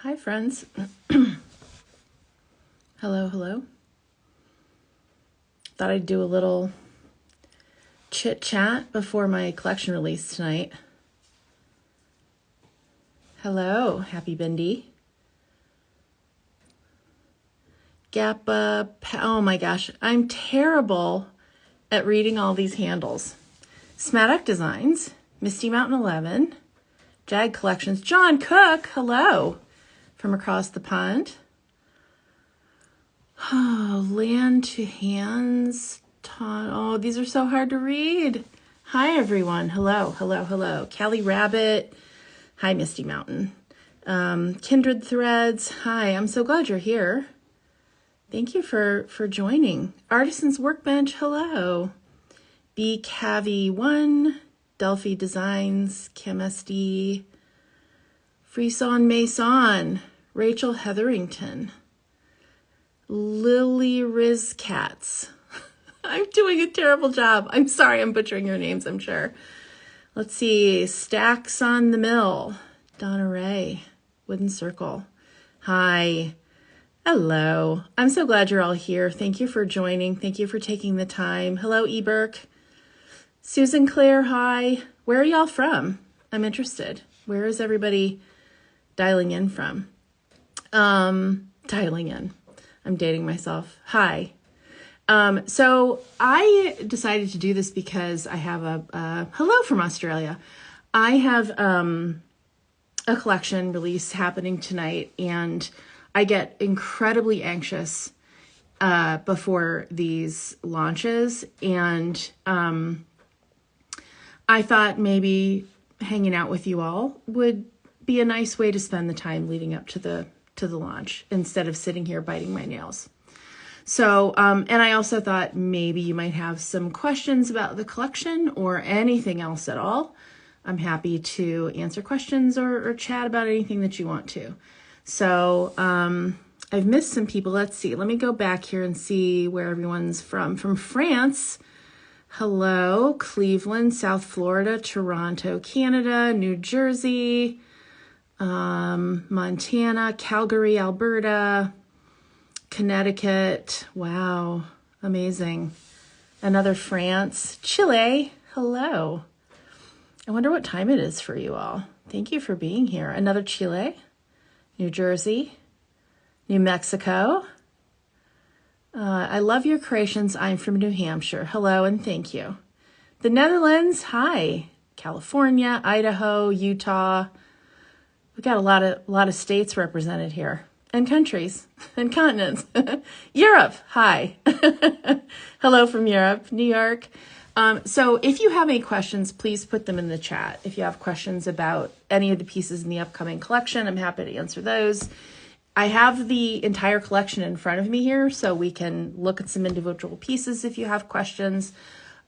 Hi, friends. Hello, hello. Thought I'd do a little chit chat before my collection release tonight. Hello, happy Bindi. Gappa, oh my gosh, I'm terrible at reading all these handles. Smaddock Designs, Misty Mountain 11, Jag Collections, John Cook, hello, from across the pond. Oh, Land to Hands. Oh, these are so hard to read. Hi, everyone. Hello, hello, hello. Callie Rabbit. Hi, Misty Mountain. Kindred Threads. Hi, I'm so glad you're here. Thank you for joining. Artisans Workbench. Hello. B Cavi 1. Delphi Designs. Kim SD. Frisson Mason. Rachel Hetherington. Lily Riz Cats. I'm doing a terrible job. I'm sorry, I'm butchering your names, I'm sure. Let's see. Stacks on the Mill. Donna Ray. Wooden Circle. Hi. Hello. I'm so glad you're all here. Thank you for joining. Thank you for taking the time. Hello, Eberk. Susan Claire, hi. Where are y'all from? I'm interested. Where is everybody dialing in from? Dialing in. I'm dating myself. Hi. So I decided to do this because I have hello from Australia. I have a collection release happening tonight, and I get incredibly anxious before these launches. And I thought maybe hanging out with you all would be a nice way to spend the time leading up to the launch instead of sitting here biting my nails. So, and I also thought maybe you might have some questions about the collection or anything else at all. I'm happy to answer questions or chat about anything that you want to. So, I've missed some people. Let's see. Let me go back here and see where everyone's from. From France. Hello. Cleveland, South Florida, Toronto, Canada, New Jersey, Montana, Calgary, Alberta, Connecticut. Wow. Amazing. Another France, Chile. Hello. I wonder what time it is for you all. Thank you for being here. Another Chile, New Jersey, New Mexico. I love your creations. I'm from New Hampshire. Hello and thank you. The Netherlands. Hi. California, Idaho, Utah. We've got a lot of states represented here, and countries and continents. Europe, hi. Hello from Europe, New York. So if you have any questions, please put them in the chat. If you have questions about any of the pieces in the upcoming collection, I'm happy to answer those. I have the entire collection in front of me here, so we can look at some individual pieces if you have questions.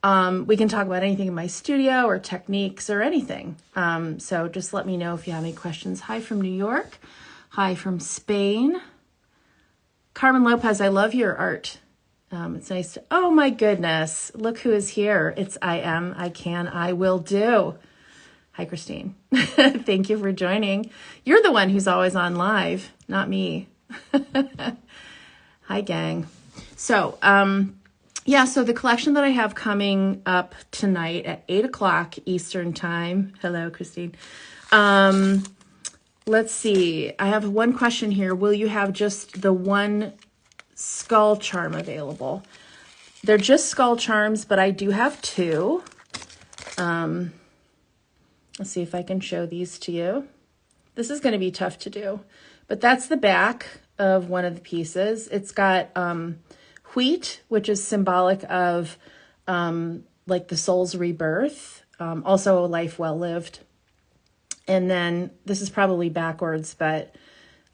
We can talk about anything in my studio or techniques or anything. So just let me know if you have any questions. Hi from New York. Hi from Spain. Carmen Lopez, I love your art. It's nice to, oh my goodness. Look who is here. It's I am, I can, I will do. Hi, Christine. Thank you for joining. You're the one who's always on live, not me. Hi, gang. So, yeah, so the collection that I have coming up tonight at 8 o'clock Eastern time. Hello, Christine. Let's see. I have one question here. Will you have just the one skull charm available? They're just skull charms, but I do have two. Let's see if I can show these to you. This is going to be tough to do, but that's the back of one of the pieces. It's got wheat, which is symbolic of like the soul's rebirth, also a life well lived. And then this is probably backwards, but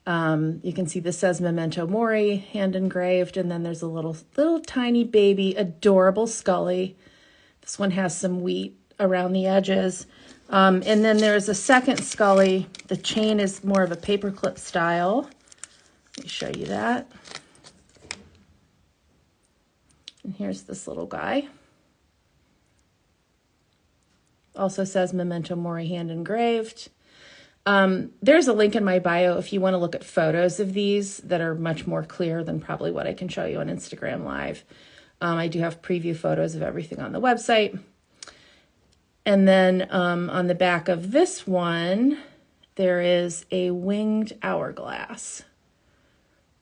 you can see this says Memento Mori, hand engraved, and then there's a little tiny baby, adorable Skully. This one has some wheat around the edges. And then there's a second Skully. The chain is more of a paperclip style. Let me show you that. And here's this little guy. Also says Memento Mori, hand engraved. There's a link in my bio if you want to look at photos of these that are much more clear than probably what I can show you on Instagram Live. I do have preview photos of everything on the website. And then on the back of this one, there is a winged hourglass.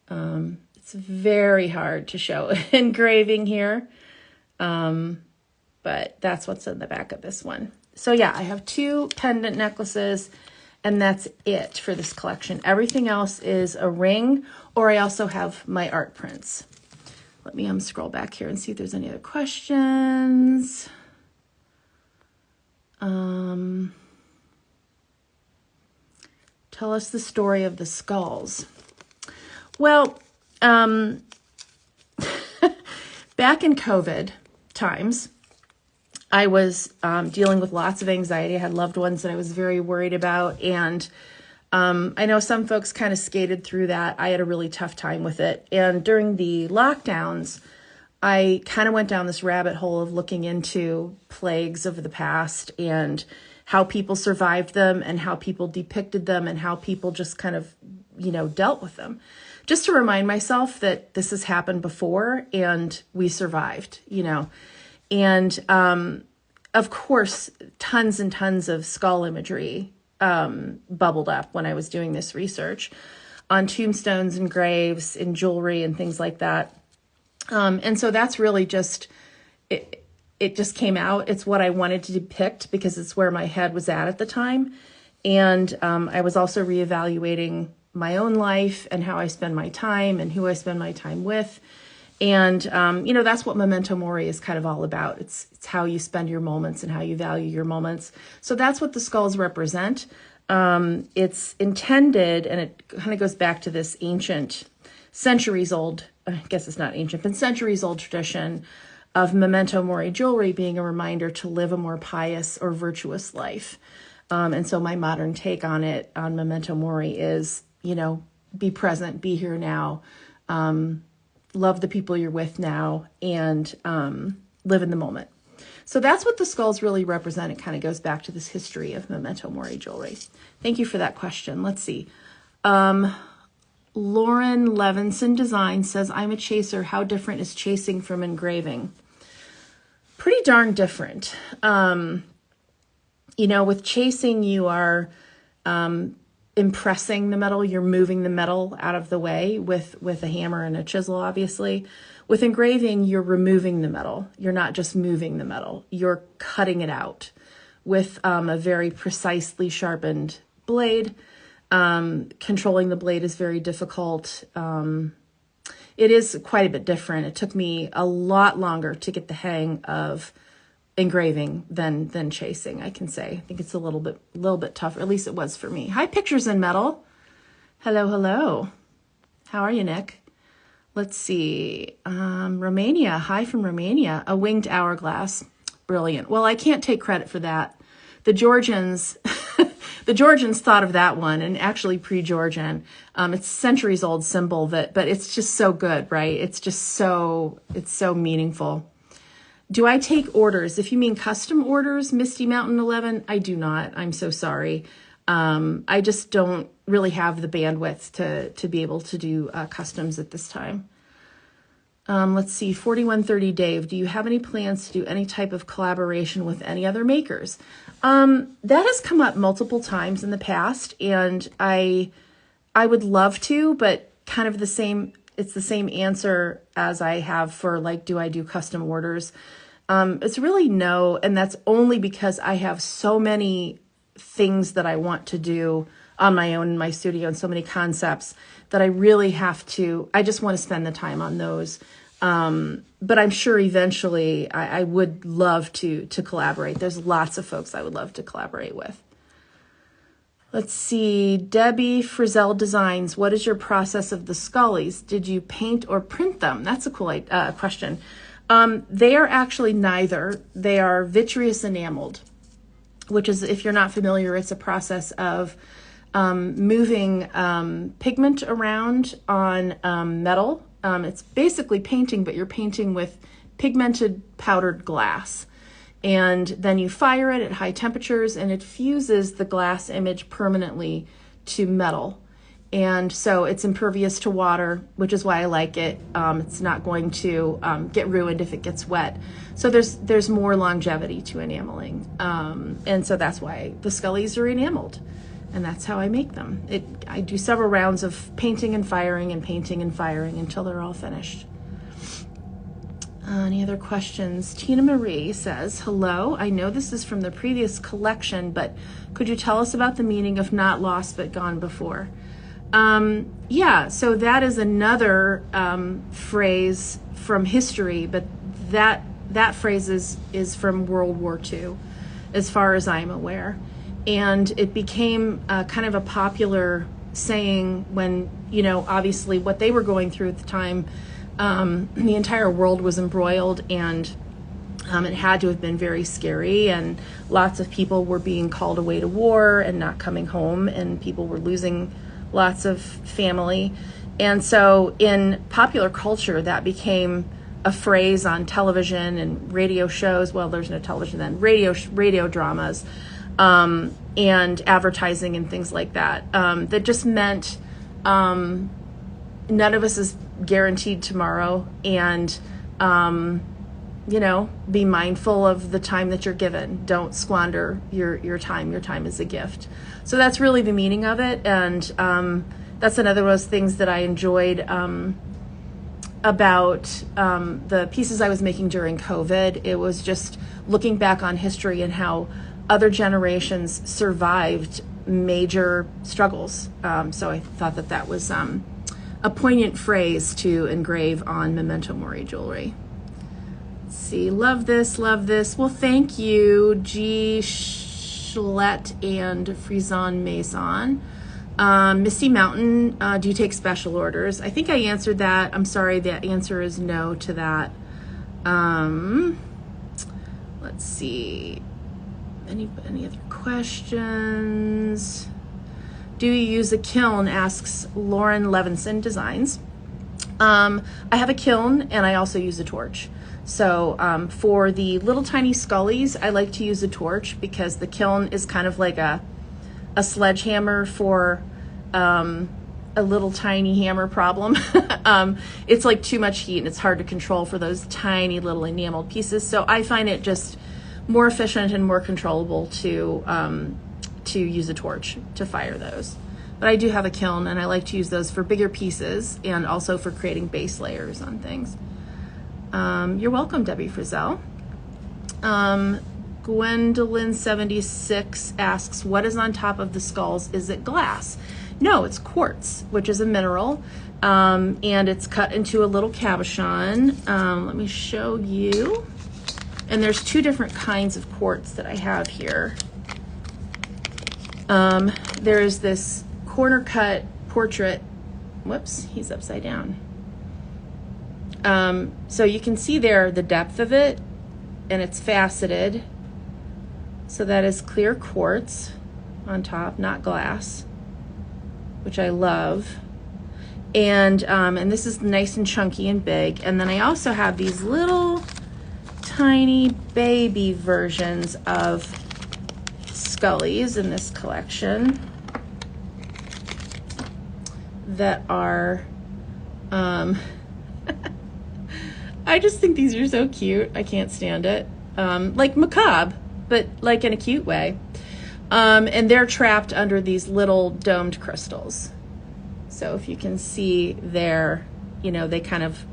It's very hard to show engraving here, but that's what's in the back of this one. So yeah, I have 2 pendant necklaces, and that's it for this collection. Everything else is a ring, or I also have my art prints. Let me scroll back here and see if there's any other questions. Tell us the story of the skulls. Well, back in COVID times, I was dealing with lots of anxiety. I had loved ones that I was very worried about. And I know some folks kind of skated through that. I had a really tough time with it. And during the lockdowns, I kind of went down this rabbit hole of looking into plagues of the past and how people survived them and how people depicted them and how people just kind of, dealt with them. Just to remind myself that this has happened before and we survived, And of course, tons and tons of skull imagery bubbled up when I was doing this research on tombstones and graves and jewelry and things like that. And so that's really just, it just came out. It's what I wanted to depict because it's where my head was at the time. And I was also reevaluating my own life and how I spend my time and who I spend my time with. And, that's what Memento Mori is kind of all about. It's how you spend your moments and how you value your moments. So that's what the skulls represent. It's intended, and it kind of goes back to this ancient, centuries old, I guess it's not ancient, but centuries old tradition of Memento Mori jewelry being a reminder to live a more pious or virtuous life. And so my modern take on it, on Memento Mori is, be present, be here now, love the people you're with now, and live in the moment. So that's what the skulls really represent. It kind of goes back to this history of Memento Mori jewelry. Thank you for that question. Let's see. Lauren Levinson Design says, I'm a chaser. How different is chasing from engraving? Pretty darn different. With chasing, you are impressing the metal. You're moving the metal out of the way with a hammer and a chisel, obviously. With engraving, you're removing the metal. You're not just moving the metal. You're cutting it out with a very precisely sharpened blade. Controlling the blade is very difficult. It is quite a bit different. It took me a lot longer to get the hang of engraving than chasing, I can say. I think it's a little bit tougher. At least it was for me. Hi, Pictures in Metal. Hello. How are you, Nick? Let's see. Romania. Hi from Romania. A winged hourglass. Brilliant. Well, I can't take credit for that. The Georgians, the Georgians thought of that one, and actually pre-Georgian. It's centuries old symbol but it's just so good, right? It's so meaningful. Do I take orders? If you mean custom orders, Misty Mountain 11, I do not. I'm so sorry. I just don't really have the bandwidth to be able to do customs at this time. Let's see, 4130 Dave, do you have any plans to do any type of collaboration with any other makers? That has come up multiple times in the past, and I would love to, but kind of it's the same answer as I have for do I do custom orders? It's really no, and that's only because I have so many things that I want to do on my own in my studio and so many concepts that I really I just want to spend the time on those. But I'm sure eventually I would love to collaborate. There's lots of folks I would love to collaborate with. Let's see, Debbie Frizzell Designs. What is your process of the Skullies? Did you paint or print them? That's a cool question. They are actually neither. They are vitreous enameled, which is, if you're not familiar, it's a process of moving pigment around on metal. It's basically painting, but you're painting with pigmented powdered glass. And then you fire it at high temperatures and it fuses the glass image permanently to metal. And so it's impervious to water, which is why I like it. It's not going to get ruined if it gets wet. So there's more longevity to enameling. And so that's why the Skullies are enameled. And that's how I make them. I do several rounds of painting and firing until they're all finished. Any other questions? Tina Marie says, hello, I know this is from the previous collection, but could you tell us about the meaning of not lost but gone before? Yeah, so that is another phrase from history, but that phrase is from World War II, as far as I'm aware. And it became kind of a popular saying when, obviously what they were going through at the time, the entire world was embroiled, and it had to have been very scary, and lots of people were being called away to war and not coming home, and people were losing lots of family. And so in popular culture, that became a phrase on television and radio shows. Well, there's no television then, radio dramas, and advertising and things like that. That just meant none of us is guaranteed tomorrow, and be mindful of the time that you're given. Don't squander your time. Your time is a gift. So that's really the meaning of it. And that's another one of those things that I enjoyed about the pieces I was making during COVID. It was just looking back on history and how other generations survived major struggles. So I thought that was a poignant phrase to engrave on memento mori jewelry. Let's see, love this. Well, thank you, G. Schlett and Frison Maison. Misty Mountain, do you take special orders? I think I answered that. I'm sorry, the answer is no to that. Let's see. Any other questions? Do you use a kiln, asks Lauren Levinson Designs. I have a kiln, and I also use a torch. So for the little tiny Skullies, I like to use a torch because the kiln is kind of like a sledgehammer for a little tiny hammer problem. It's like too much heat and it's hard to control for those tiny little enameled pieces. So I find it just more efficient and more controllable to use a torch to fire those. But I do have a kiln, and I like to use those for bigger pieces and also for creating base layers on things. You're welcome, Debbie Frizzell. Gwendolyn76 asks, what is on top of the skulls? Is it glass? No, it's quartz, which is a mineral, and it's cut into a little cabochon. Let me show you. And there's two different kinds of quartz that I have here. There is this corner cut portrait. Whoops, he's upside down. So you can see there the depth of it, and it's faceted. So that is clear quartz on top, not glass, which I love. And this is nice and chunky and big. And then I also have these little tiny baby versions of Skullies in this collection that are, I just think these are so cute. I can't stand it. Like macabre, but like in a cute way. And they're trapped under these little domed crystals. So if you can see there, they kind of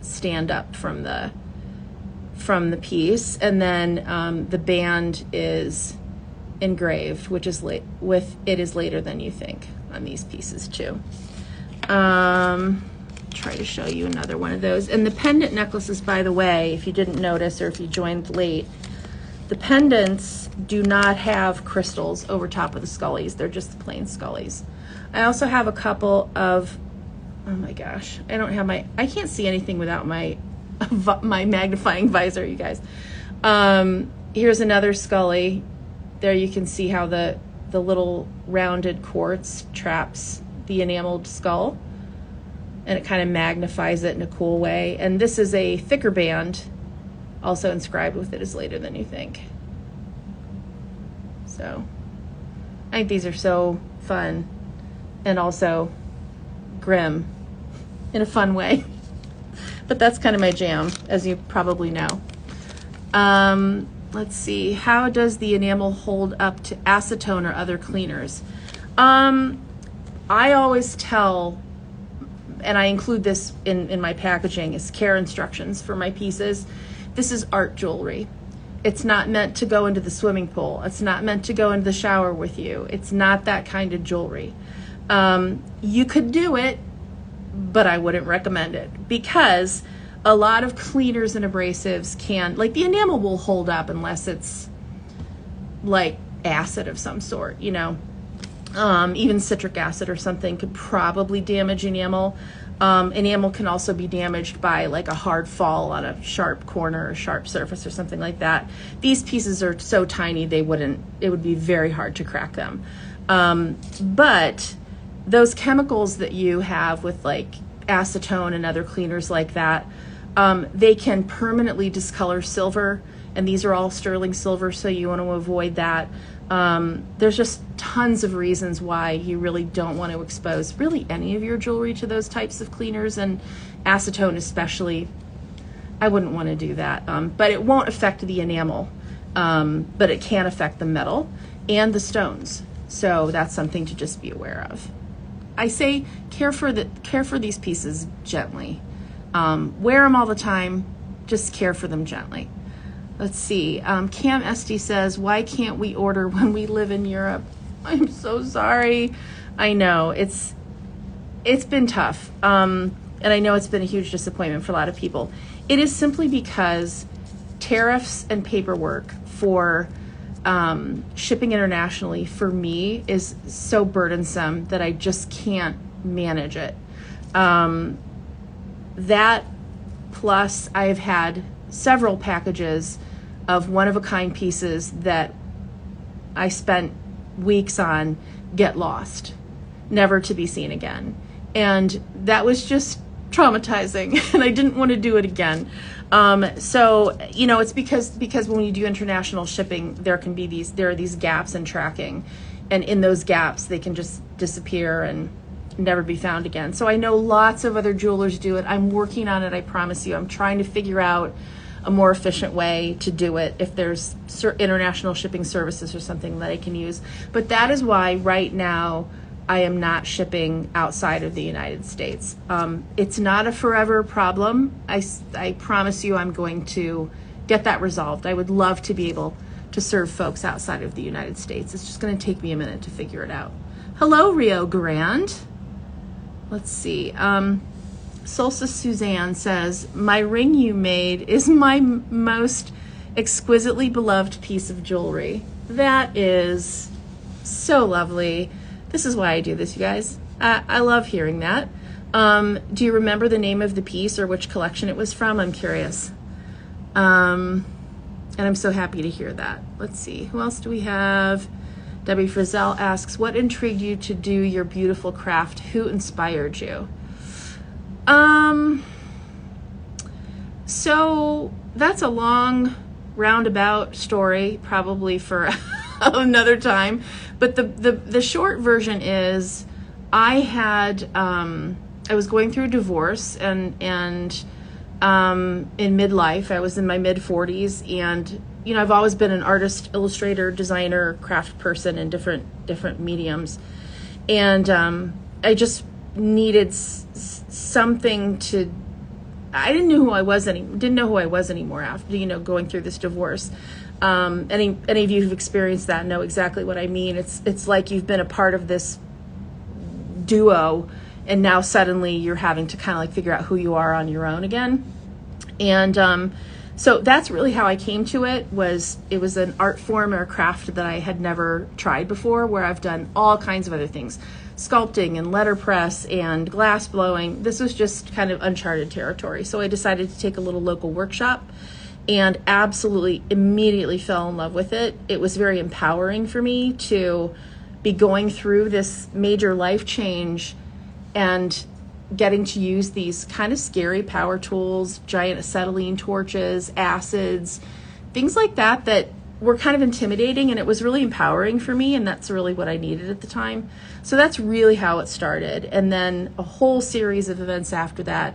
stand up from the piece. And then the band is engraved, which is later than you think on these pieces too. Try to show you another one of those. And the pendant necklaces, by the way, if you didn't notice or if you joined late, the pendants do not have crystals over top of the Skullies. They're just the plain Skullies. I also have a couple of, oh my gosh, I can't see anything without my magnifying visor, you guys. Here's another Skully. There you can see how the little rounded quartz traps the enameled skull, and it kind of magnifies it in a cool way. And this is a thicker band Also inscribed with it is later than you think. So I think these are so fun and also grim in a fun way. But that's kind of my jam, as you probably know. Let's see. How does the enamel hold up to acetone or other cleaners? I always tell, and I include this in my packaging as care instructions for my pieces. This is art jewelry. It's not meant to go into the swimming pool. It's not meant to go into the shower with you. It's not that kind of jewelry. You could do it, but I wouldn't recommend it, because a lot of cleaners and abrasives can, like the enamel will hold up unless it's like acid of some sort, you know. Even citric acid or something could probably damage enamel. Enamel can also be damaged by like a hard fall on a sharp corner or sharp surface or something like that. These pieces are so tiny it would be very hard to crack them. But those chemicals that you have with like acetone and other cleaners like that, they can permanently discolor silver, and these are all sterling silver, so you want to avoid that. There's just tons of reasons why you really don't want to expose really any of your jewelry to those types of cleaners, and acetone especially. I wouldn't want to do that, but it won't affect the enamel, but it can affect the metal and the stones, so that's something to just be aware of. I say care for these pieces gently. Wear them all the time, just care for them gently. Let's see. Cam Esty says, why can't we order when we live in Europe? I'm so sorry. I know it's been tough. And I know it's been a huge disappointment for a lot of people. It is simply because tariffs and paperwork for shipping internationally for me is so burdensome that I just can't manage it. That plus I've had several packages of one-of-a-kind pieces that I spent weeks on get lost, never to be seen again. And that was just traumatizing, and I didn't want to do it again. So, you know, it's because when you do international shipping, there are these gaps in tracking, and in those gaps, they can just disappear and never be found again. So I know lots of other jewelers do it. I'm working on it, I promise you. I'm trying to figure out a more efficient way to do it, if there's international shipping services or something that I can use. But that is why right now I am not shipping outside of the United States. It's not a forever problem. I promise you I'm going to get that resolved. I would love to be able to serve folks outside of the United States. It's just going to take me a minute to figure it out. Hello, Rio Grande. Let's see. Solstice Suzanne says, my ring you made is my most exquisitely beloved piece of jewelry. That is so lovely. This is why I do this, you guys. I love hearing that. Do you remember the name of the piece or which collection it was from? I'm curious. And I'm so happy to hear that. Let's see. Who else do we have? Debbie Frizzell asks, what intrigued you to do your beautiful craft? Who inspired you? So that's a long roundabout story, probably for another time. But the short version is I was going through a divorce and in midlife, I was in my mid 40s, and you know, I've always been an artist, illustrator, designer, craft person in different mediums. And I just needed something to, I didn't know who I was anymore after, you know, going through this divorce. Any of you who've experienced that know exactly what I mean. It's like you've been a part of this duo, and now suddenly you're having to kind of like figure out who you are on your own again. And so that's really how I came to it. It was an art form or a craft that I had never tried before, where I've done all kinds of other things, sculpting and letterpress and glass blowing. This was just kind of uncharted territory. So I decided to take a little local workshop and absolutely immediately fell in love with it. It was very empowering for me to be going through this major life change and getting to use these kind of scary power tools, giant acetylene torches, acids, things like that that were kind of intimidating, and it was really empowering for me, and that's really what I needed at the time. So that's really how it started. And then a whole series of events after that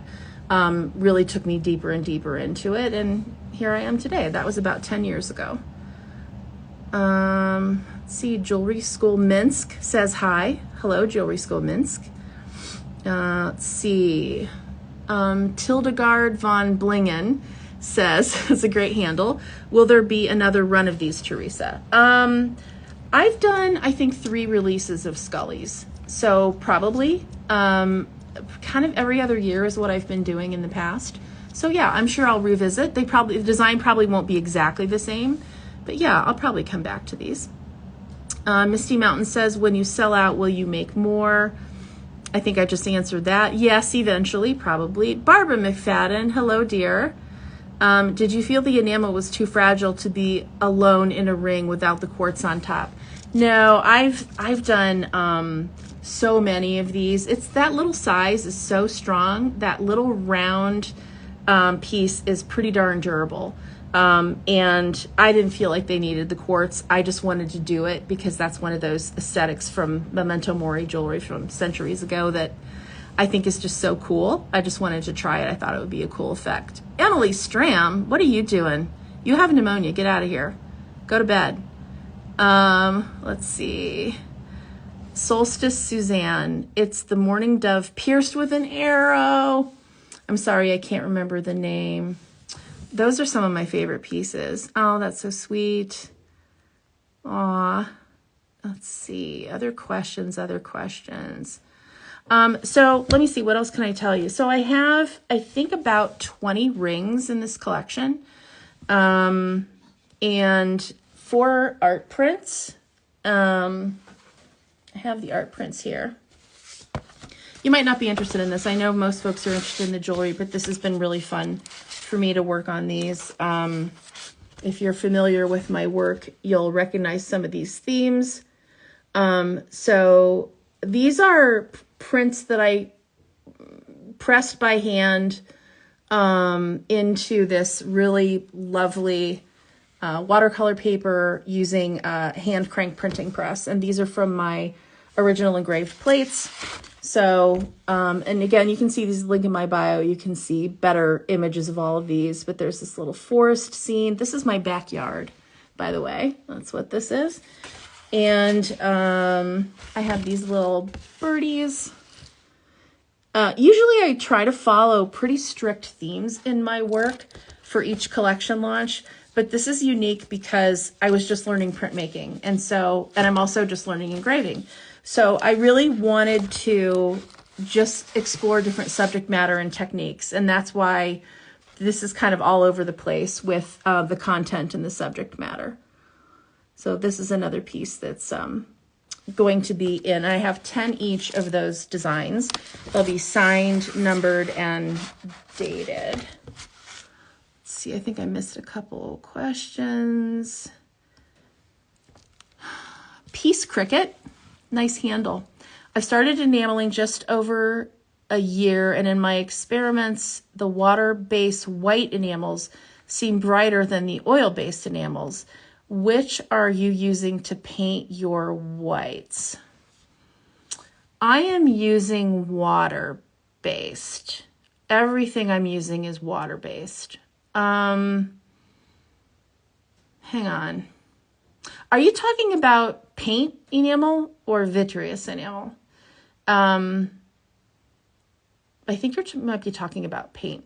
really took me deeper and deeper into it, and here I am today. That was about 10 years ago. Let's see, Jewelry School Minsk says hi. Hello, Jewelry School Minsk. Let's see, Tildegard von Blingen says, it's a great handle, will there be another run of these, Teresa? I've done, I think, 3 releases of Skullies. So probably, kind of every other year is what I've been doing in the past. So yeah, I'm sure I'll revisit. The design probably won't be exactly the same, but yeah, I'll probably come back to these. Misty Mountain says, when you sell out, will you make more? I think I just answered that. Yes, eventually, probably. Barbara McFadden, hello, dear. Did you feel the enamel was too fragile to be alone in a ring without the quartz on top? No, I've done so many of these. It's that little size is so strong. That little round piece is pretty darn durable. And I didn't feel like they needed the quartz. I just wanted to do it because that's one of those aesthetics from Memento Mori jewelry from centuries ago that I think is just so cool. I just wanted to try it. I thought it would be a cool effect. Emily Stram, what are you doing? You have pneumonia. Get out of here. Go to bed. Let's see. Solstice Suzanne. It's the mourning dove pierced with an arrow. I'm sorry, I can't remember the name. Those are some of my favorite pieces. Oh, that's so sweet. Aw. Let's see. Other questions. So let me see. What else can I tell you? So I have, I think, about 20 rings in this collection. And 4 art prints. I have the art prints here. You might not be interested in this. I know most folks are interested in the jewelry, but this has been really fun for me to work on these. If you're familiar with my work, you'll recognize some of these themes. So these are prints that I pressed by hand into this really lovely watercolor paper using a hand crank printing press. And these are from my original engraved plates. So, and again, you can see these link in my bio. You can see better images of all of these, but there's this little forest scene. This is my backyard, by the way. That's what this is. And I have these little birdies. Usually I try to follow pretty strict themes in my work for each collection launch, but this is unique because I was just learning printmaking. And I'm also just learning engraving. So I really wanted to just explore different subject matter and techniques. And that's why this is kind of all over the place with the content and the subject matter. So this is another piece that's going to be in. I have 10 each of those designs. They'll be signed, numbered, and dated. Let's see, I think I missed a couple questions. Peace Cricket. Nice handle. I've started enameling just over a year, and in my experiments, the water-based white enamels seem brighter than the oil-based enamels. Which are you using to paint your whites? I am using water-based. Everything I'm using is water-based. Hang on. Are you talking about paint enamel or vitreous enamel? I think you might be talking about paint.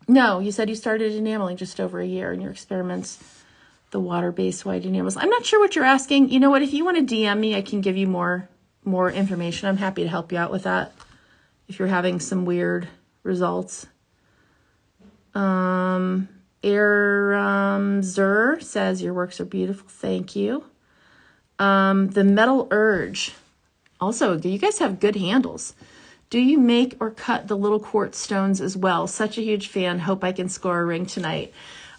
No, you said you started enameling just over a year in your experiments, the water-based white enamels. I'm not sure what you're asking. You know what? If you want to DM me, I can give you more information. I'm happy to help you out with that if you're having some weird results. Zur says your works are beautiful. Thank you. The Metal Urge. Also, you guys have good handles. Do you make or cut the little quartz stones as well? Such a huge fan. Hope I can score a ring tonight.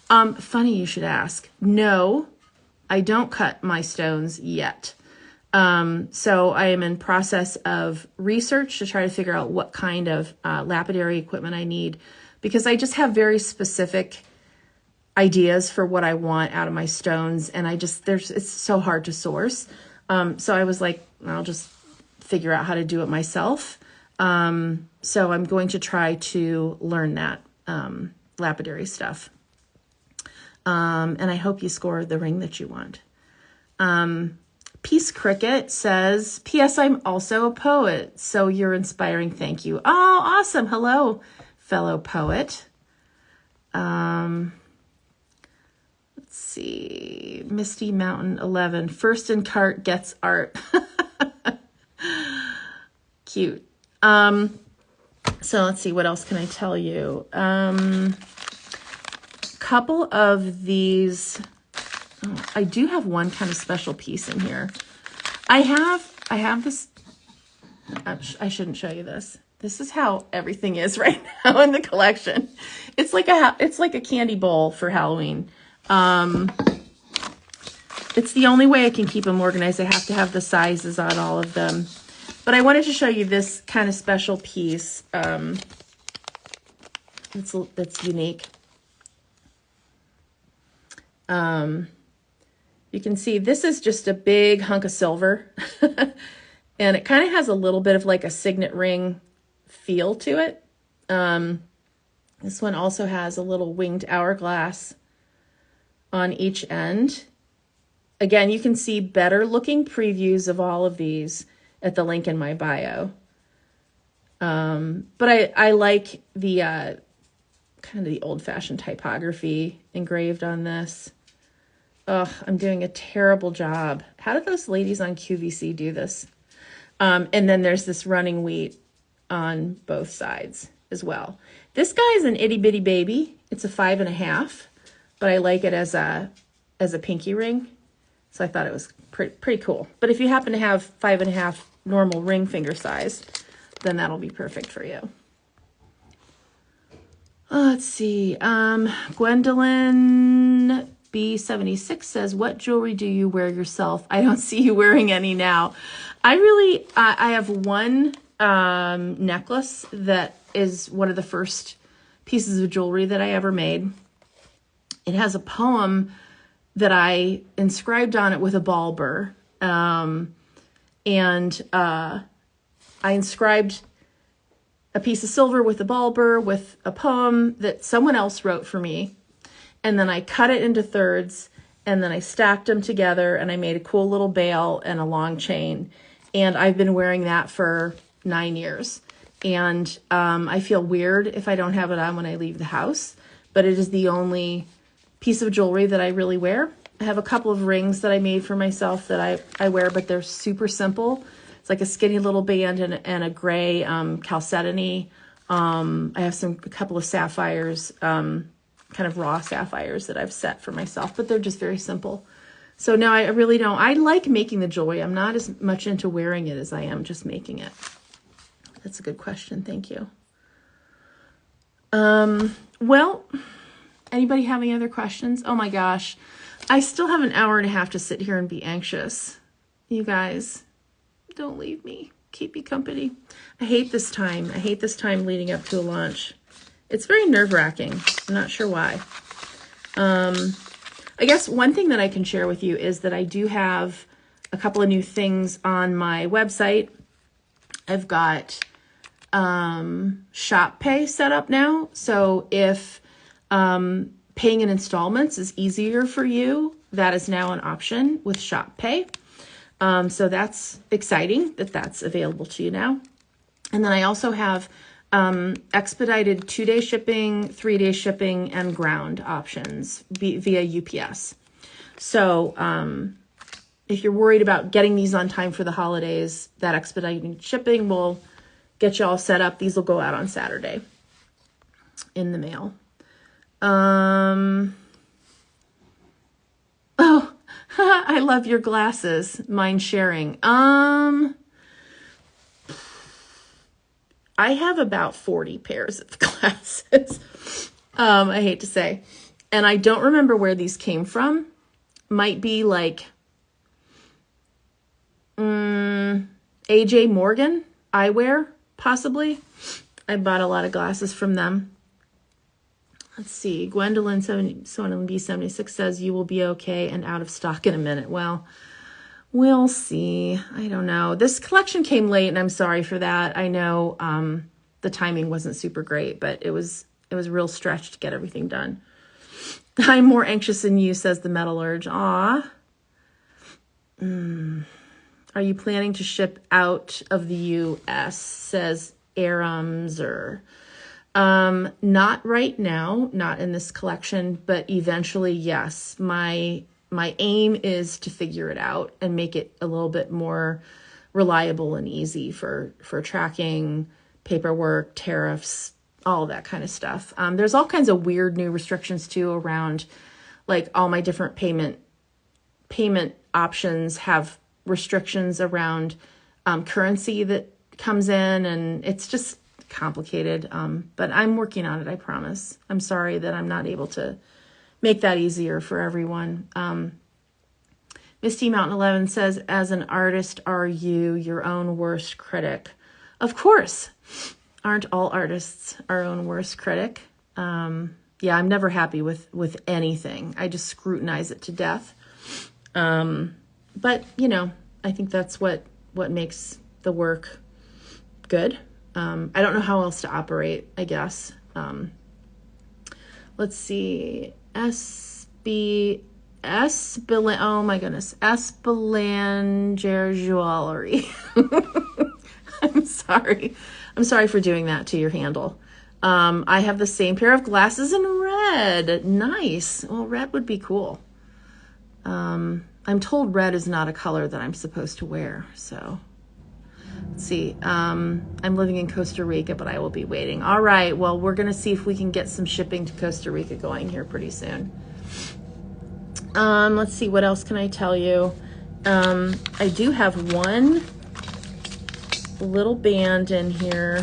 Funny you should ask. No, I don't cut my stones yet. So I am in process of research to try to figure out what kind of lapidary equipment I need, because I just have very specific ideas for what I want out of my stones, and it's so hard to source. So I was like, I'll just figure out how to do it myself. So I'm going to try to learn that lapidary stuff. And I hope you score the ring that you want. Peace Cricket says, P.S. I'm also a poet, so you're inspiring. Thank you. Oh, awesome. Hello, fellow poet. Let's see. Misty Mountain 11. First in cart gets art. Cute. So let's see. What else can I tell you? Couple of these. Oh, I do have one kind of special piece in here. I have this. I shouldn't show you this. This is how everything is right now in the collection. It's like a candy bowl for Halloween. It's the only way I can keep them organized. I have to have the sizes on all of them. But I wanted to show you this kind of special piece. That's unique. You can see this is just a big hunk of silver. And it kind of has a little bit of like a signet ring feel to it. This one also has a little winged hourglass on each end. Again, you can see better looking previews of all of these at the link in my bio. But I like the kind of the old-fashioned typography engraved on this. Ugh, I'm doing a terrible job. How did those ladies on QVC do this? And then there's this running wheat on both sides as well. This guy is an itty bitty baby. It's a 5.5, but I like it as a pinky ring. So I thought it was pretty cool. But if you happen to have 5.5 normal ring finger size, then that'll be perfect for you. Let's see. Gwendolyn B76 says, what jewelry do you wear yourself? I don't see you wearing any now. I have one necklace that is one of the first pieces of jewelry that I ever made. It has a poem that I inscribed on it with a ball burr. I inscribed a piece of silver with a ball burr with a poem that someone else wrote for me. And then I cut it into thirds, and then I stacked them together, and I made a cool little bail and a long chain. And I've been wearing that for 9 years. And I feel weird if I don't have it on when I leave the house, but it is the only piece of jewelry that I really wear. I have a couple of rings that I made for myself that I wear, but they're super simple. It's like a skinny little band and a gray chalcedony. I have a couple of sapphires, kind of raw sapphires that I've set for myself, but they're just very simple. So no, I really don't. I like making the jewelry. I'm not as much into wearing it as I am just making it. That's a good question. Thank you. Well, anybody have any other questions? Oh my gosh. I still have an hour and a half to sit here and be anxious. You guys, don't leave me. Keep me company. I hate this time. I hate this time leading up to a launch. It's very nerve-wracking. I'm not sure why. I guess one thing that I can share with you is that I do have a couple of new things on my website. I've got Shop Pay set up now. So if paying in installments is easier for you, that is now an option with Shop Pay. So that's exciting that that's available to you now. And then I also have expedited 2-day shipping, 3-day shipping, and ground options via UPS. So if you're worried about getting these on time for the holidays, that expedited shipping will get you all set up. These will go out on Saturday in the mail. Oh, I love your glasses. Mind sharing. I have about 40 pairs of glasses. I hate to say. And I don't remember where these came from. Might be like, I AJ Morgan Eyewear, possibly. I bought a lot of glasses from them. Let's see. Gwendolyn B76 says you will be okay and out of stock in a minute. Well, we'll see. I don't know. This collection came late, and I'm sorry for that. I know the timing wasn't super great, but it was a real stretch to get everything done. I'm more anxious than you, says the Metallurge. Aw. Are you planning to ship out of the U.S., says Arams, or... not right now, not in this collection, but eventually, yes. My aim is to figure it out and make it a little bit more reliable and easy for tracking, paperwork, tariffs, all of that kind of stuff. There's all kinds of weird new restrictions too around, like, all my different payment options have restrictions around currency that comes in, and it's just complicated, but I'm working on it, I promise. I'm sorry that I'm not able to make that easier for everyone. Misty Mountain 11 says, as an artist, are you your own worst critic? Of course. Aren't all artists our own worst critic? Yeah, I'm never happy with anything. I just scrutinize it to death. But, you know, I think that's what makes the work good. I don't know how else to operate, I guess. Let's see. Oh my goodness. Espelanger Jewelry. I'm sorry. I'm sorry for doing that to your handle. I have the same pair of glasses in red. Nice. Well, red would be cool. I'm told red is not a color that I'm supposed to wear, so... Let's see. I'm living in Costa Rica, but I will be waiting. All right. Well, we're going to see if we can get some shipping to Costa Rica going here pretty soon. Let's see. What else can I tell you? I do have one little band in here.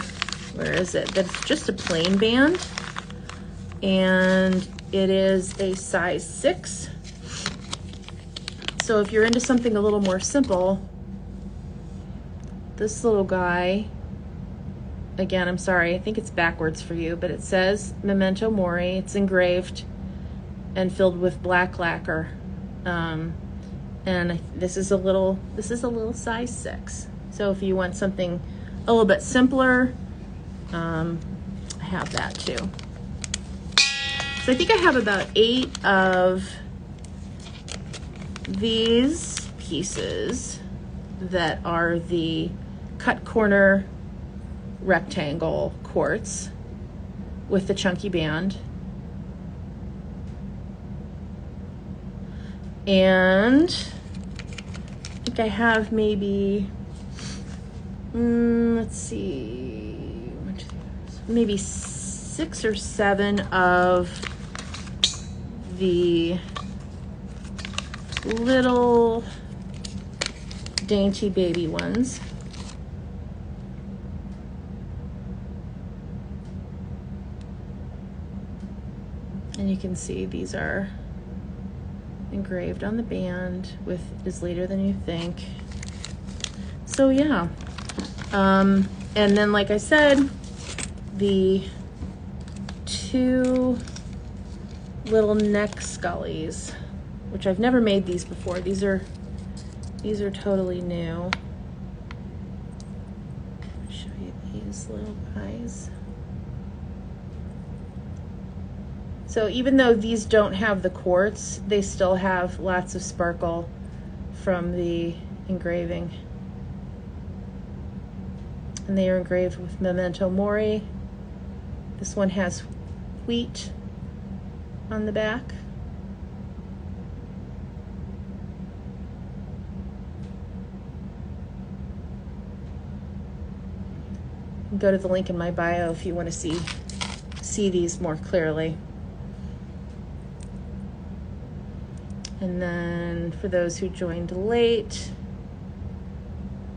Where is it? That's just a plain band. And it is a size 6. So if you're into something a little more simple... This little guy, again, I'm sorry, I think it's backwards for you, but it says Memento Mori. It's engraved and filled with black lacquer. And this is a little size 6. So if you want something a little bit simpler, I have that too. So I think I have about 8 of these pieces that are the cut corner rectangle quartz with the chunky band. And I think I have maybe, let's see, maybe 6 or 7 of the little dainty baby ones. And you can see these are engraved on the band with is later than you think. So yeah. And then, like I said, the 2 little neck Skullies, which I've never made these before. These are totally new. I'll show you these little guys. So even though these don't have the quartz, they still have lots of sparkle from the engraving. And they are engraved with Memento Mori. This one has wheat on the back. Go to the link in my bio if you want to see these more clearly. And then for those who joined late,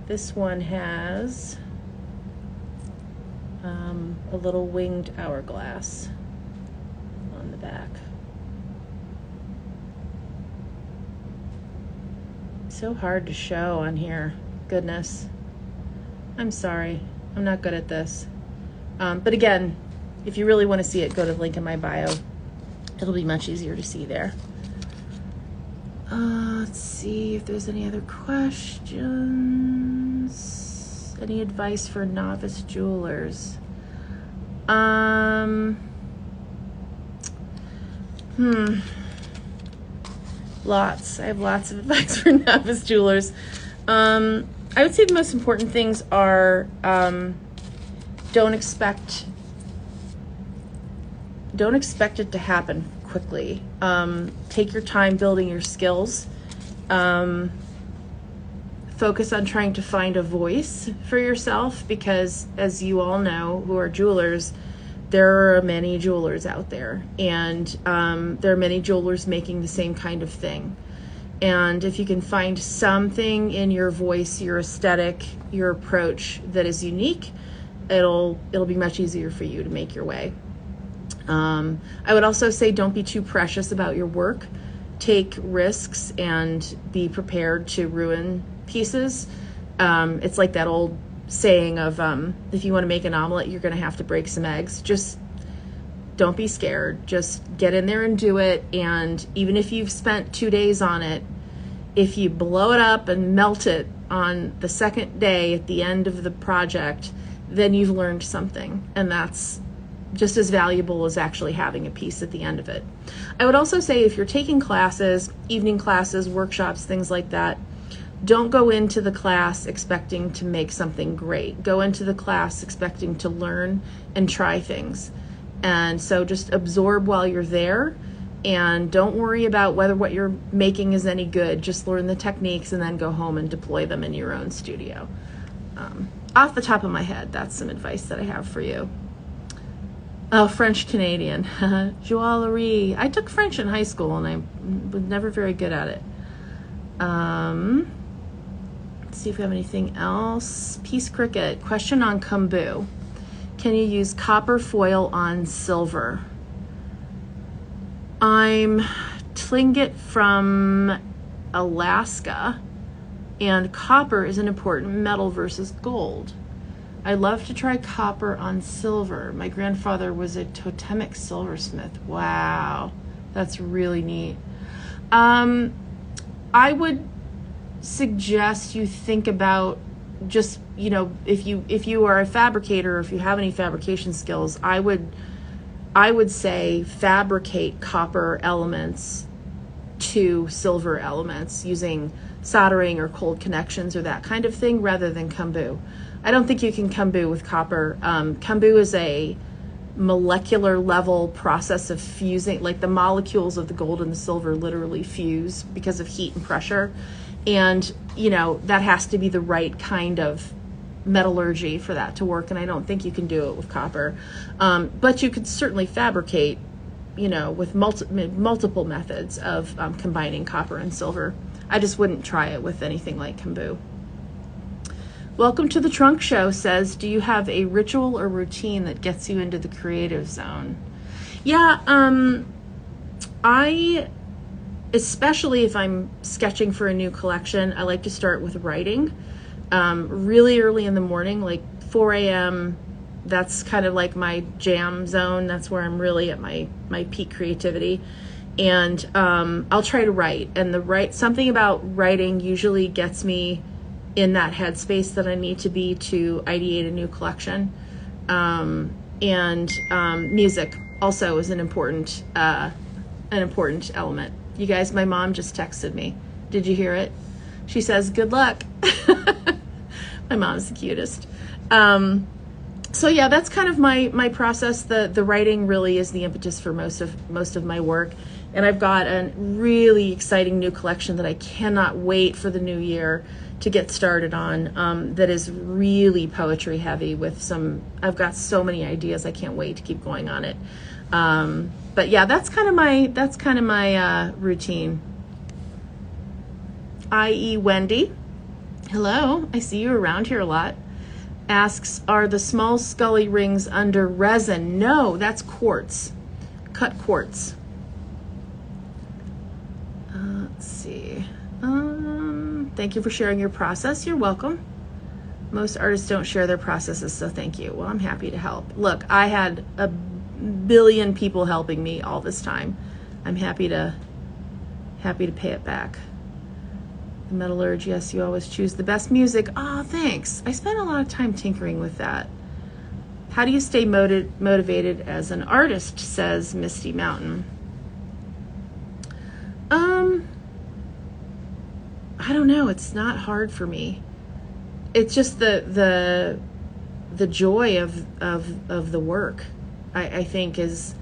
this one has a little winged hourglass on the back. So hard to show on here. Goodness. I'm sorry. I'm not good at this. But again, if you really want to see it, go to the link in my bio. It'll be much easier to see there. Let's see if there's any other questions. Any advice for novice jewelers? Lots. I have lots of advice for novice jewelers. I would say the most important things are don't expect it to happen quickly. Take your time building your skills. Focus on trying to find a voice for yourself, because as you all know who are jewelers, there are many jewelers out there, and there are many jewelers making the same kind of thing. And if you can find something in your voice, your aesthetic, your approach that is unique, it'll be much easier for you to make your way. I would also say don't be too precious about your work. Take risks and be prepared to ruin pieces. It's like that old saying of if you want to make an omelet, you're going to have to break some eggs. Just don't be scared. Just get in there and do it. And even if you've spent 2 days on it, if you blow it up and melt it on the second day at the end of the project, then you've learned something. And that's just as valuable as actually having a piece at the end of it. I would also say if you're taking classes, evening classes, workshops, things like that, don't go into the class expecting to make something great. Go into the class expecting to learn and try things. And so just absorb while you're there, and don't worry about whether what you're making is any good. Just learn the techniques and then go home and deploy them in your own studio. Off the top of my head, that's some advice that I have for you. Oh, French Canadian. Joaillerie. I took French in high school and I was never very good at it. Let's see if we have anything else. Peace Cricket. Question on Kumbu. Can you use copper foil on silver? I'm Tlingit from Alaska, and copper is an important metal versus gold. I love to try copper on silver. My grandfather was a totemic silversmith. Wow, that's really neat. I would suggest you think about just, if you are a fabricator, or if you have any fabrication skills, I would say fabricate copper elements to silver elements using soldering or cold connections or that kind of thing, rather than Kumbu. I don't think you can Kumbu with copper. Kumbu is a molecular level process of fusing, like the molecules of the gold and the silver literally fuse because of heat and pressure. And, that has to be the right kind of metallurgy for that to work. And I don't think you can do it with copper. But you could certainly fabricate, with multiple methods of combining copper and silver. I just wouldn't try it with anything like Kumbu. Welcome to the Trunk Show says, do you have a ritual or routine that gets you into the creative zone? Yeah, especially if I'm sketching for a new collection, I like to start with writing really early in the morning, like 4 a.m. That's kind of like my jam zone. That's where I'm really at my peak creativity. And I'll try to write. And something about writing usually gets me in that headspace that I need to be to ideate a new collection. Music also is an important element. You guys, my mom just texted me. Did you hear it? She says, good luck. My mom's the cutest. So yeah, that's kind of my process. The writing really is the impetus for most of my work. And I've got a really exciting new collection that I cannot wait for the new year to get started on, that is really poetry heavy with I've got so many ideas. I can't wait to keep going on it. But yeah, that's kind of my routine. I.e. Wendy, hello, I see you around here a lot, asks, are the small Skully rings under resin? No, that's quartz, cut quartz. Let's see. Thank you for sharing your process. You're welcome. Most artists don't share their processes, so thank you. Well, I'm happy to help. Look, I had a billion people helping me all this time. I'm happy to pay it back. The metallurgy, yes, you always choose the best music. Oh, thanks. I spent a lot of time tinkering with that. How do you stay motivated as an artist, says Misty Mountain. I don't know. It's not hard for me. It's just the joy of the work, I think, is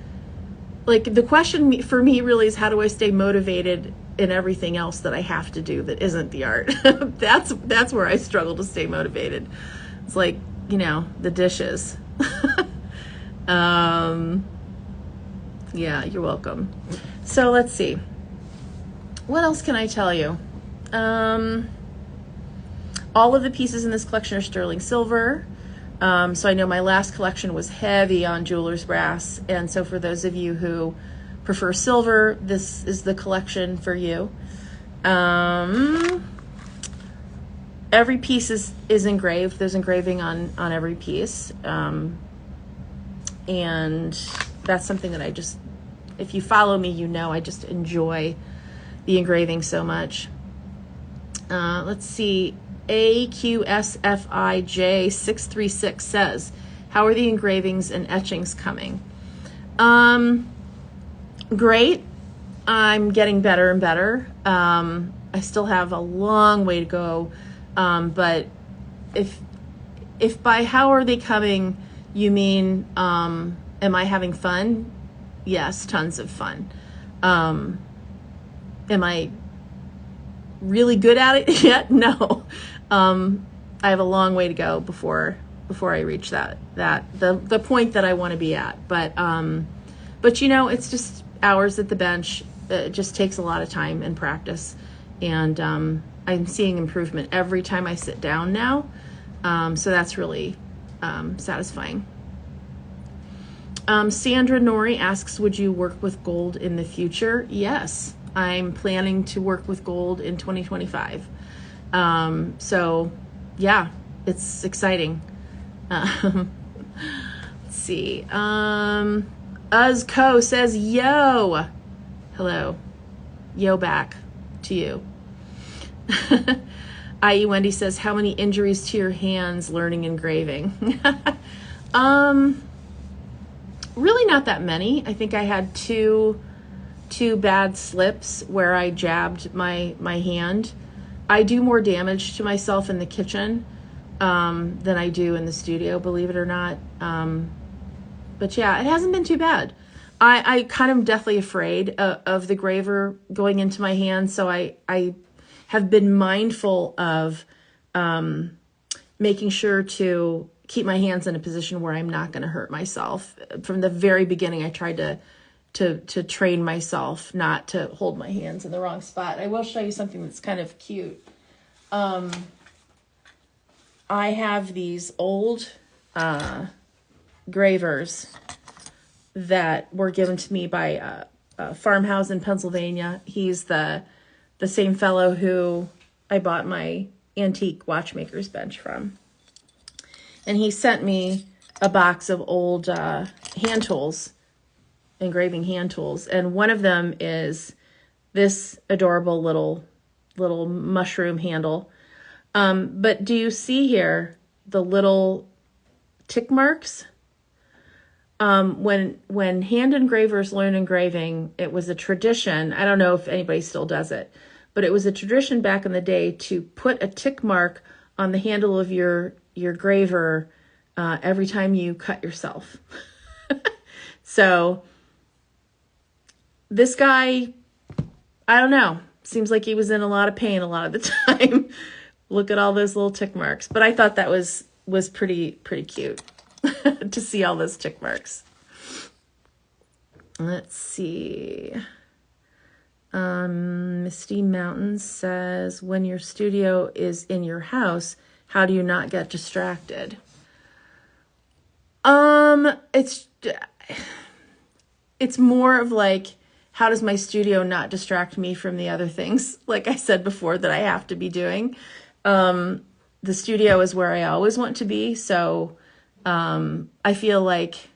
like the question for me really is, how do I stay motivated in everything else that I have to do that isn't the art? That's where I struggle to stay motivated. It's like, the dishes. Yeah, you're welcome. So let's see. What else can I tell you? All of the pieces in this collection are sterling silver. So I know my last collection was heavy on jeweler's brass. And so for those of you who prefer silver, this is the collection for you. Every piece is engraved. There's engraving on every piece. And that's something that if you follow me, I just enjoy the engraving so much. Let's see. AQSFIJ636 says, how are the engravings and etchings coming? Great. I'm getting better and better. I still have a long way to go. But if by how are they coming, you mean, am I having fun? Yes, tons of fun. Am I really good at it yet? No. I have a long way to go before I reach the point that I want to be at. But it's just hours at the bench. It just takes a lot of time and practice. And I'm seeing improvement every time I sit down now. So that's really satisfying. Sandra Nori asks, would you work with gold in the future? Yes, I'm planning to work with gold in 2025. So yeah, it's exciting. Let's see. Uzco says, yo, hello, yo back to you. IE Wendy says, how many injuries to your hands learning engraving? Really not that many. I think I had two bad slips where I jabbed my hand. I do more damage to myself in the kitchen than I do in the studio, believe it or not. But yeah, it hasn't been too bad. I kind of deathly afraid of the graver going into my hand, so I have been mindful of making sure to keep my hands in a position where I'm not going to hurt myself. From the very beginning, I tried to train myself not to hold my hands in the wrong spot. I will show you something that's kind of cute. I have these old gravers that were given to me by a farmhouse in Pennsylvania. He's the same fellow who I bought my antique watchmaker's bench from. And he sent me a box of old hand tools, engraving hand tools. And one of them is this adorable little mushroom handle. But do you see here the little tick marks? When hand engravers learned engraving, it was a tradition. I don't know if anybody still does it, but it was a tradition back in the day to put a tick mark on the handle of your graver every time you cut yourself. So this guy, I don't know, seems like he was in a lot of pain a lot of the time. Look at all those little tick marks. But I thought that was pretty cute to see all those tick marks. Let's see. Misty Mountains says, when your studio is in your house, how do you not get distracted? It's more of like, how does my studio not distract me from the other things, like I said before, that I have to be doing? the studio is where I always want to be. So I feel like,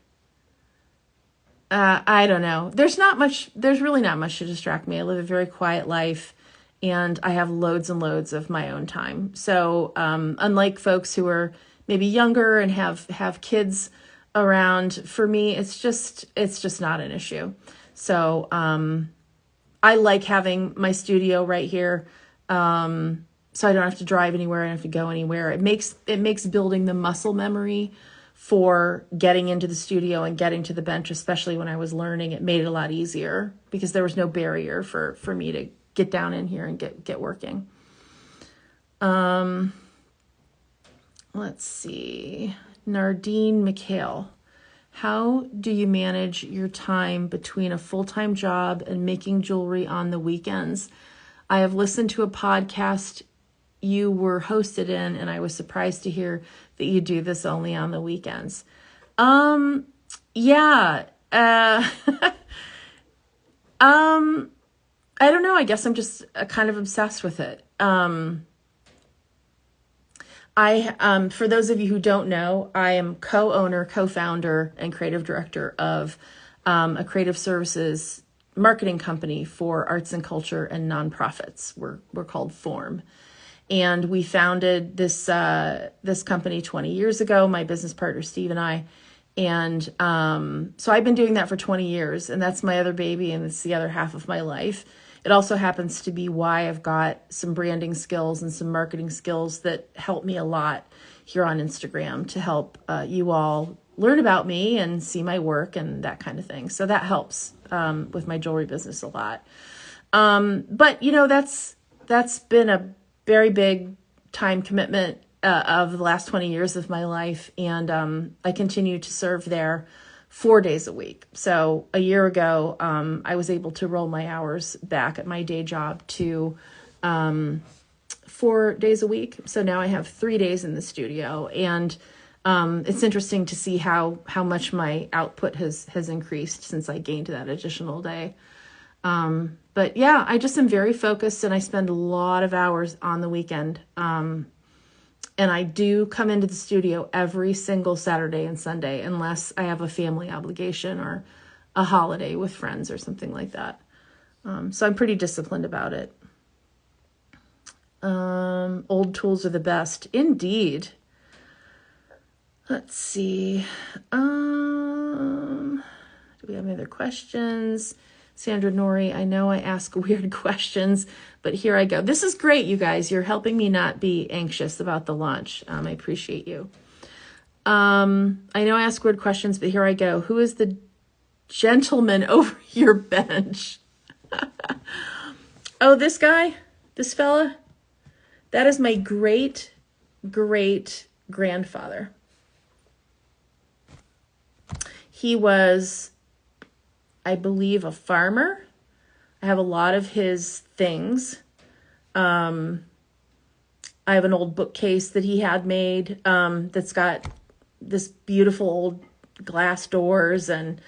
I don't know. There's really not much to distract me. I live a very quiet life and I have loads and loads of my own time. So unlike folks who are maybe younger and have kids around, for me, it's just not an issue. So I like having my studio right here. So I don't have to drive anywhere. I don't have to go anywhere. It makes building the muscle memory for getting into the studio and getting to the bench, especially when I was learning, it made it a lot easier because there was no barrier for me to get down in here and get working. Let's see. Nardine McHale. How do you manage your time between a full-time job and making jewelry on the weekends? I have listened to a podcast you were hosted in, and I was surprised to hear that you do this only on the weekends. Yeah. I don't know. I guess I'm just kind of obsessed with it. For those of you who don't know, I am co-owner, co-founder, and creative director of a creative services marketing company for arts and culture and nonprofits. We're called Form. And we founded this company 20 years ago, my business partner, Steve, and I. And so I've been doing that for 20 years, and that's my other baby, and it's the other half of my life. It also happens to be why I've got some branding skills and some marketing skills that help me a lot here on Instagram to help you all learn about me and see my work and that kind of thing. So that helps with my jewelry business a lot. But, that's been a very big time commitment of the last 20 years of my life. And I continue to serve there 4 days a week. So a year ago, I was able to roll my hours back at my day job to 4 days a week. So now I have 3 days in the studio. And it's interesting to see how much my output has increased since I gained that additional day. But yeah, I just am very focused and I spend a lot of hours on the weekend. And I do come into the studio every single Saturday and Sunday, unless I have a family obligation or a holiday with friends or something like that. So I'm pretty disciplined about it. Old tools are the best. Indeed. Let's see. Do we have any other questions? Sandra Nori, I know I ask weird questions, but here I go. This is great, you guys. You're helping me not be anxious about the launch. I appreciate you. I know I ask weird questions, but here I go. Who is the gentleman over your bench? Oh, this guy? This fella? That is my great grandfather. He was, I believe, a farmer. I have a lot of his things. I have an old bookcase that he had made that's got this beautiful old glass doors. And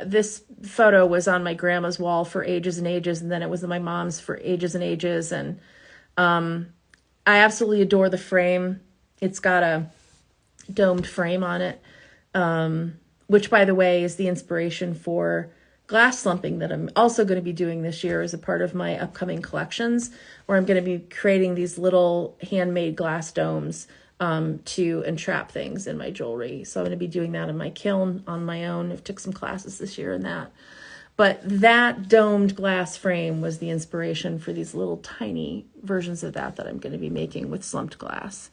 this photo was on my grandma's wall for ages and ages. And then it was on my mom's for ages and ages. And I absolutely adore the frame. It's got a domed frame on it. Which, by the way, is the inspiration for glass slumping that I'm also going to be doing this year as a part of my upcoming collections, where I'm going to be creating these little handmade glass domes to entrap things in my jewelry. So I'm going to be doing that in my kiln on my own. I've took some classes this year in that. But that domed glass frame was the inspiration for these little tiny versions of that I'm going to be making with slumped glass.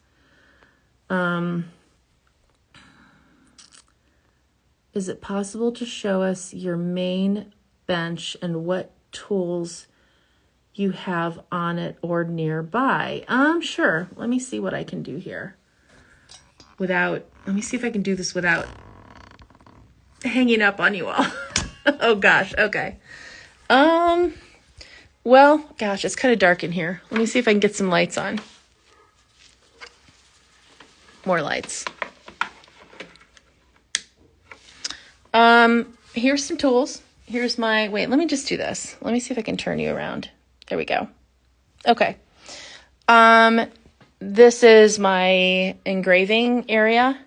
Is it possible to show us your main bench and what tools you have on it or nearby? Sure. Let me see what I can do here. Let me see if I can do this without hanging up on you all. Oh gosh. Okay. Well, gosh, it's kind of dark in here. Let me see if I can get some lights on. More lights. Here's some tools. Here's wait, let me just do this. Let me see if I can turn you around. There we go. Okay. This is my engraving area,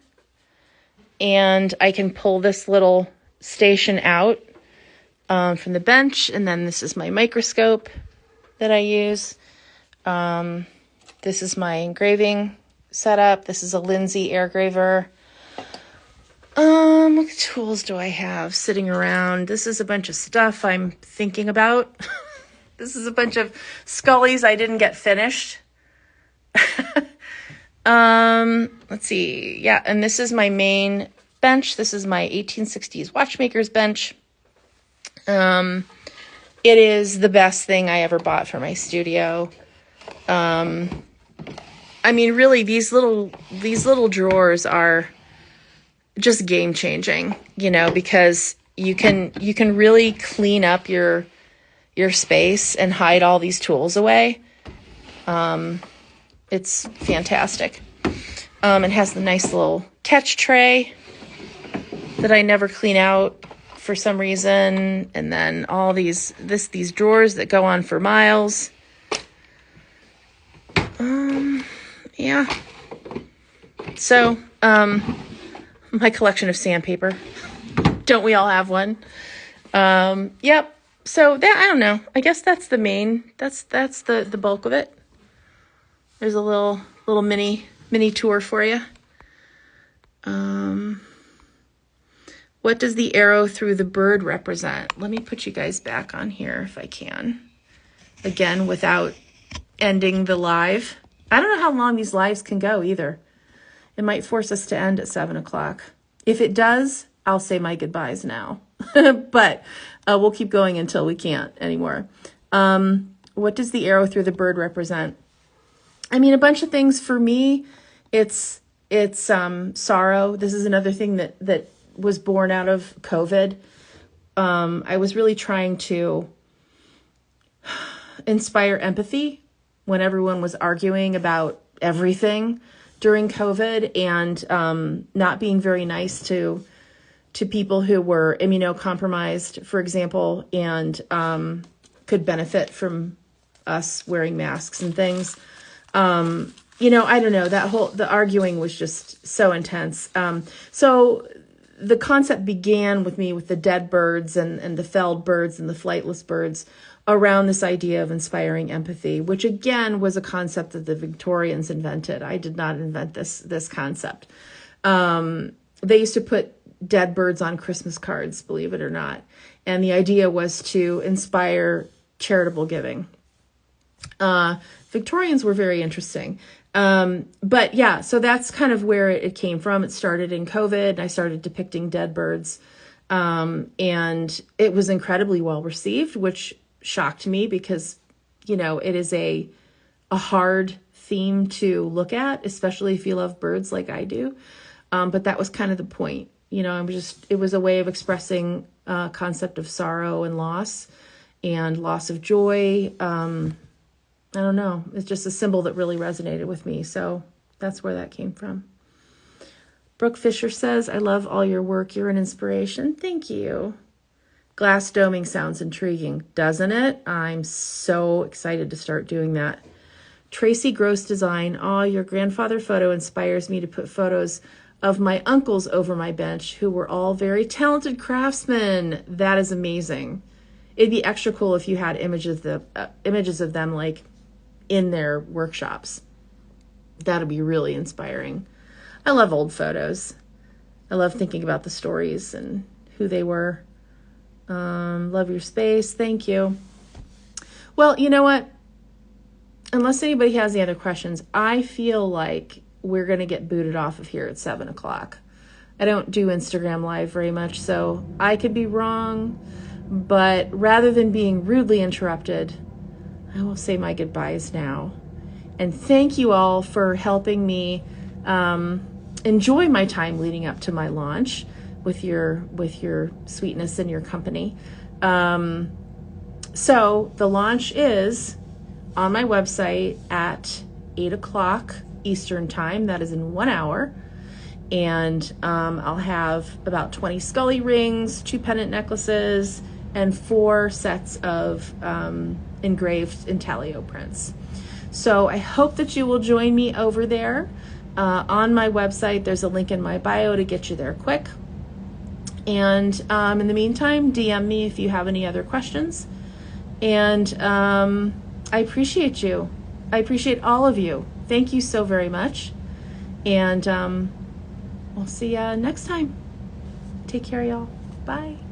and I can pull this little station out from the bench, and then this is my microscope that I use. This is my engraving setup. This is a Lindsay air graver. What tools do I have sitting around? This is a bunch of stuff I'm thinking about. This is a bunch of Skullies I didn't get finished. Let's see. Yeah, and this is my main bench. This is my 1860s watchmaker's bench. It is the best thing I ever bought for my studio. I mean, really, these little drawers are just game changing, because you can really clean up your space and hide all these tools away. It's fantastic. It has the nice little catch tray that I never clean out for some reason, and then all these drawers that go on for miles. Yeah. So, my collection of sandpaper. Don't we all have one? Yep. So that, I don't know. I guess that's the main. That's the bulk of it. There's a little mini tour for you. What does the arrow through the bird represent? Let me put you guys back on here if I can. Again, without ending the live. I don't know how long these lives can go either. It might force us to end at 7 o'clock. If it does, I'll say my goodbyes now. But we'll keep going until we can't anymore. What does the arrow through the bird represent? I mean, a bunch of things. For me, it's sorrow. This is another thing that was born out of COVID. I was really trying to inspire empathy when everyone was arguing about everything during COVID, and not being very nice to people who were immunocompromised, for example, and could benefit from us wearing masks and things. I don't know, the arguing was just so intense. So the concept began with me with the dead birds and the felled birds and the flightless birds around this idea of inspiring empathy, which again was a concept that the Victorians invented. I did not invent this concept. They used to put dead birds on Christmas cards, believe it or not. And the idea was to inspire charitable giving. Victorians were very interesting. But yeah, so that's kind of where it came from. It started in COVID, and I started depicting dead birds. And it was incredibly well received, which shocked me because, it is a hard theme to look at, especially if you love birds like I do. But that was kind of the point. It was a way of expressing a concept of sorrow and loss of joy. I don't know. It's just a symbol that really resonated with me. So that's where that came from. Brooke Fisher says, I love all your work. You're an inspiration. Thank you. Glass doming sounds intriguing, doesn't it? I'm so excited to start doing that. Tracy Gross Design. Oh, your grandfather photo inspires me to put photos of my uncles over my bench who were all very talented craftsmen. That is amazing. It'd be extra cool if you had images of them like in their workshops. That'd be really inspiring. I love old photos. I love thinking about the stories and who they were. Love your space. Thank you. Well, you know what? Unless anybody has any other questions, I feel like we're going to get booted off of here at 7 o'clock. I don't do Instagram Live very much, so I could be wrong. But rather than being rudely interrupted, I will say my goodbyes now. And thank you all for helping me enjoy my time leading up to my launch with your sweetness and your company. So the launch is on my website at 8 o'clock Eastern time. That is in 1 hour. And I'll have about 20 Skully rings, 2 pendant necklaces, and 4 sets of engraved intaglio prints. So I hope that you will join me over there. On my website, there's a link in my bio to get you there quick. And in the meantime, DM me if you have any other questions. And I appreciate you. I appreciate all of you. Thank you so very much. And we'll see you next time. Take care, y'all. Bye.